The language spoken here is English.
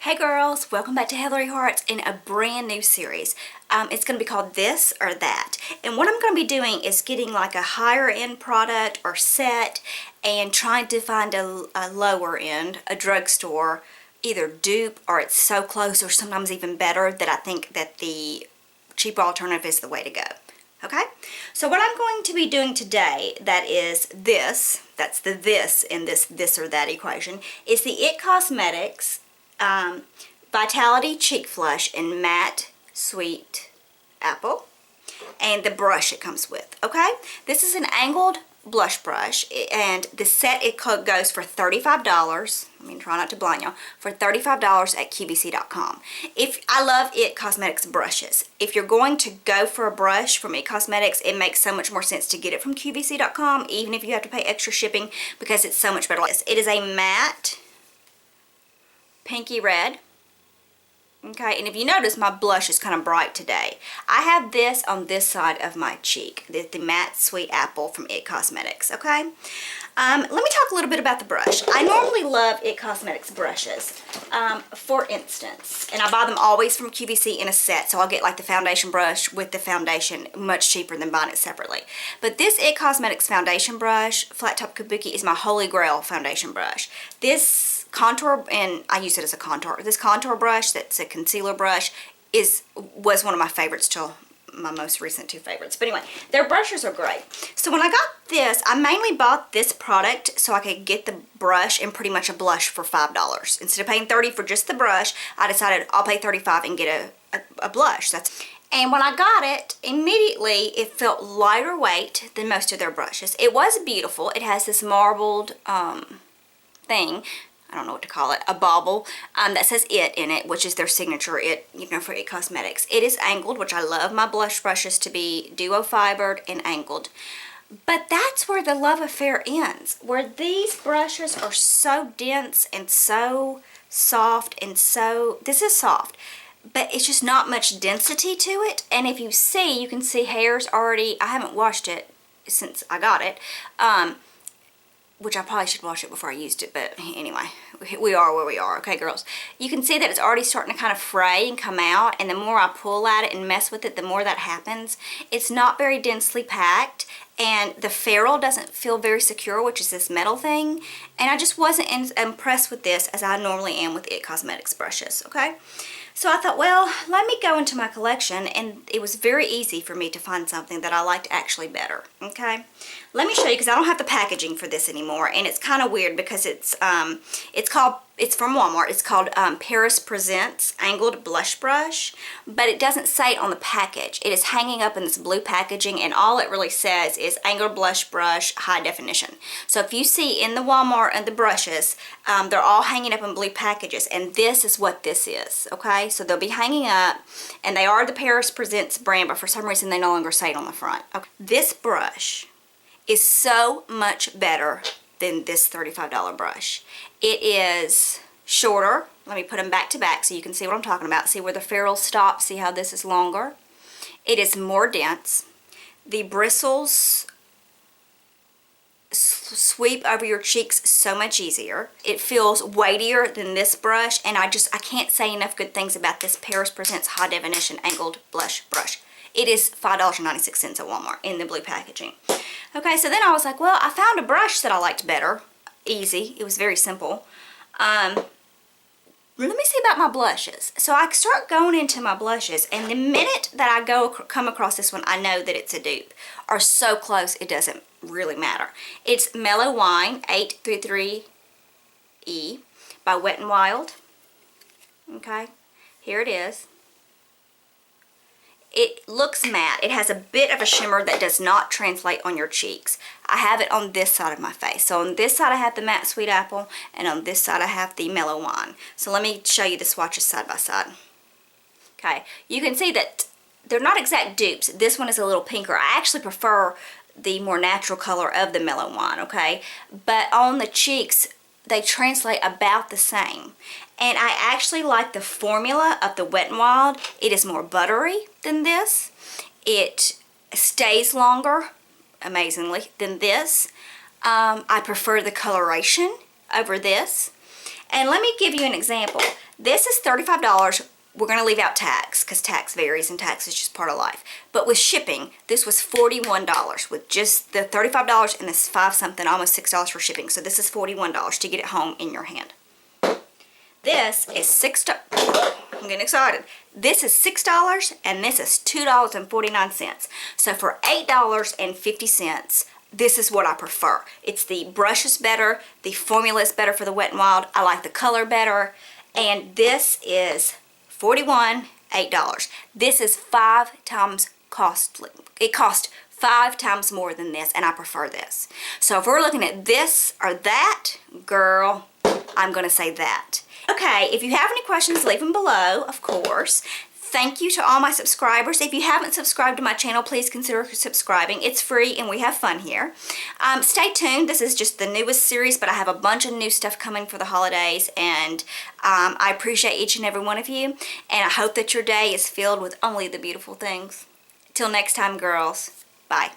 Hey girls, welcome back to Heathery Hearts in a brand new series. It's going to be called This or That. And what I'm going to be doing is getting like a higher end product or set and trying to find a lower end, a drugstore, either dupe or it's so close or sometimes even better that I think that the cheaper alternative is the way to go. Okay, so what I'm going to be doing today, that is this, that's the this in this or that equation, is the IT Cosmetics Vitality Cheek Flush in Matte Sweet Apple, and the brush it comes with. Okay, this is an angled blush brush, and the set it goes for $35. I mean, try not to blind y'all, for $35 at QVC.com. I love IT Cosmetics brushes. If you're going to go for a brush from IT Cosmetics, it makes so much more sense to get it from QVC.com, even if you have to pay extra shipping, because it's so much better. It is a matte pinky red. Okay, and if you notice, my blush is kind of bright today. I have this on this side of my cheek, the Matte Sweet Apple from IT Cosmetics, okay? Let me talk a little bit about the brush. I normally love IT Cosmetics brushes, for instance, and I buy them always from QVC in a set, so I'll get like the foundation brush with the foundation, much cheaper than buying it separately. But this IT Cosmetics foundation brush, Flat Top Kabuki, is my holy grail foundation brush. This contour, and I use it as a contour. This contour brush, that's a concealer brush, was one of my favorites till my most recent two favorites. But anyway, their brushes are great. So when I got this, I mainly bought this product so I could get the brush and pretty much a blush for $5. Instead of paying $30 for just the brush, I decided I'll pay $35 and get a blush. And when I got it, immediately it felt lighter weight than most of their brushes. It was beautiful. It has this marbled thing, I don't know what to call it, a bauble that says IT in it, which is their signature for IT Cosmetics. It is angled, which I love my blush brushes to be duo fibered and angled. But that's where the love affair ends, where these brushes are so dense and so soft and this is soft, but it's just not much density to it. And if you can see hairs already. I haven't washed it since I got it. Which I probably should wash it before I used it, but anyway, we are where we are, okay girls? You can see that it's already starting to kind of fray and come out, and the more I pull at it and mess with it, the more that happens. It's not very densely packed, and the ferrule doesn't feel very secure, which is this metal thing, and I just wasn't impressed with this as I normally am with IT Cosmetics brushes, okay? So I thought, well, let me go into my collection, and it was very easy for me to find something that I liked actually better, okay? Let me show you, because I don't have the packaging for this anymore, and it's kind of weird because it's from Walmart. It's called Paris Presents Angled Blush Brush, but it doesn't say it on the package. It is hanging up in this blue packaging, and all it really says is Angled Blush Brush High Definition. So if you see in the Walmart and the brushes, they're all hanging up in blue packages, and this is what this is, okay? So they'll be hanging up, and they are the Paris Presents brand, but for some reason they no longer say it on the front. Okay. This brush is so much better than this $35 brush. It is shorter. Let me put them back to back so you can see what I'm talking about. See where the ferrule stops? See how this is longer? It is more dense. The bristles sweep over your cheeks so much easier. It feels weightier than this brush, and I can't say enough good things about this Paris Presents High Definition Angled Blush Brush. It is $5.96 at Walmart in the blue packaging. Okay, so then I was like, well, I found a brush that I liked better. Easy. It was very simple. Let me see about my blushes. So I start going into my blushes, and the minute that I come across this one, I know that it's a dupe. Or so close, it doesn't really matter. It's Mellow Wine 833E by Wet n Wild. Okay, here it is. It looks matte. It has a bit of a shimmer that does not translate on your cheeks. I have it on this side of my face. So on this side I have the Matte Sweet Apple, and on this side I have the Mellow Wine. So let me show you the swatches side by side. Okay, you can see that they're not exact dupes. This one is a little pinker. I actually prefer the more natural color of the Mellow Wine, okay? But on the cheeks, they translate about the same. And I actually like the formula of the Wet n Wild. It is more buttery than this. It stays longer, amazingly, than this. I prefer the coloration over this. And let me give you an example. This is $35. We're going to leave out tax because tax varies and tax is just part of life. But with shipping, this was $41 with just the $35 and this 5 something, almost $6 for shipping. So this is $41 to get it home in your hand. This is $6. I'm getting excited. This is $6 and this is $2.49. So for $8.50, this is what I prefer. It's the brush is better, the formula is better for the Wet n Wild. I like the color better. And this is $41, $8. This is 5 times costly. It cost 5 times more than this, and I prefer this. So if we're looking at this or that, girl, I'm gonna say that. Okay, if you have any questions, leave them below, of course. Thank you to all my subscribers. If you haven't subscribed to my channel, please consider subscribing. It's free and we have fun here. Stay tuned. This is just the newest series, but I have a bunch of new stuff coming for the holidays, and I appreciate each and every one of you, and I hope that your day is filled with only the beautiful things. Till next time, girls. Bye.